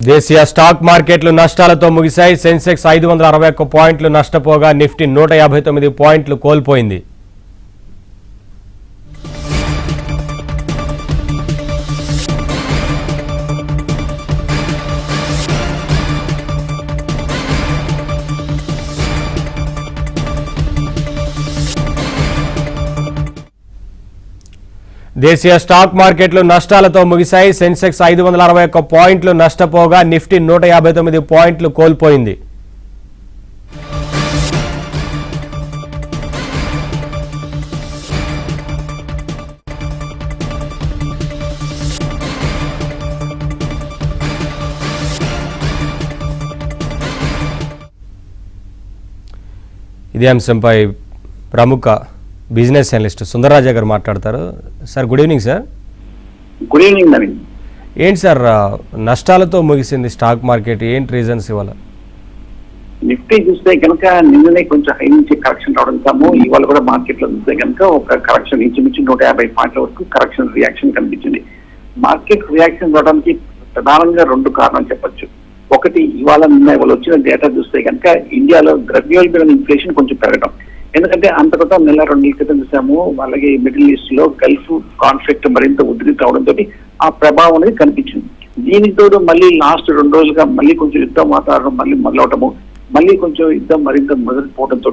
దేశీయ స్టాక్ మార్కెట్లు నష్టాలతో ముగిశాయి. సెన్సెక్స్ 561 పాయింట్లు నష్టపోగా నిఫ్టీ 159 పాయింట్లు కోల్పోయింది. దేశీయ స్టాక్ మార్కెట్లు నష్టాలతో ముగిశాయి. సెన్సెక్స్ 561 పాయింట్లు నష్టపోగా నిఫ్టీ 159 పాయింట్లు కోల్పోయింది. ఇదే అంశంపై ప్రముఖ బిజినెస్ అనలిస్ట్ సుందరరాజా గారు మాట్లాడతారు. Sir good evening sir. Good evening Naveen. ఏంటి సార్ నష్టాలతో ముగిసింది స్టాక్ మార్కెట్, ఏంటి రీజన్స్ ఇవాళ? నిఫ్టీ చూస్తే కనుక నిన్ననే కొంచెం హై నుంచి కరెక్షన్ రావడంతో ఇవాళ కూడా మార్కెట్ లో చూస్తే కనుక ఒక కరెక్షన్ ఇంచుమించు 150 పాయింట్ల వరకు కరెక్షన్ రియాక్షన్ కనిపించింది. మార్కెట్ రియాక్షన్ రావడానికి ప్రధానంగా 2 కారణాలు చెప్పొచ్చు. ఒకటి, ఇవాళ వచ్చిన డేటా చూస్తే కనుక ఇండియాలో ద్రవ్యోల్బణ ఇన్ఫ్లేషన్ కొంచెం పెరగడం. ఎందుకంటే అంతకంటే నెల 2 నెలల క్రితం చూసాము, అలాగే మిడిల్ ఈస్ట్ లో గల్ఫ్ కాన్ఫ్లిక్ట్ మరింత ఉధృతి అవడంతో ఆ ప్రభావం అనేది కనిపించింది. దీనితో మళ్ళీ లాస్ట్ 2 రోజులుగా మళ్ళీ కొంచెం యుద్ధ వాతావరణం మళ్ళీ మొదలవటము, మళ్ళీ కొంచెం యుద్ధం మరింత మొదలుపోవడంతో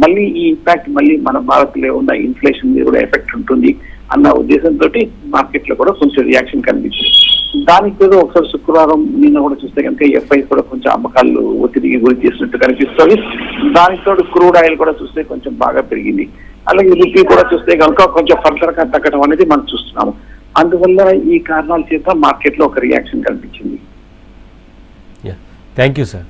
మళ్ళీ ఈ ఇంపాక్ట్ మళ్ళీ మన భారత్ లో ఉన్న ఇన్ఫ్లేషన్ మీద కూడా ఎఫెక్ట్ ఉంటుంది అన్న ఉద్దేశంతో మార్కెట్ లో కూడా కొంచెం రియాక్షన్ కనిపించింది. దానికి కూడా ఒకసారి శుక్రవారం నిన్న కూడా చూస్తే కనుక ఎఫ్ఐ కూడా కొంచెం అమ్మకాలు ఒత్తిడికి గురి చేసినట్టు కనిపిస్తుంది. దానితో క్రూడ్ ఆయిల్ కూడా చూస్తే కొంచెం బాగా పెరిగింది. అలాగే రూపీ కూడా చూస్తే కనుక కొంచెం ఫర్దర్ గా తగ్గడం అనేది మనం చూస్తున్నాము. అందువల్ల ఈ కారణాల చేత మార్కెట్ లో ఒక రియాక్షన్ కనిపించింది. Thank you sir.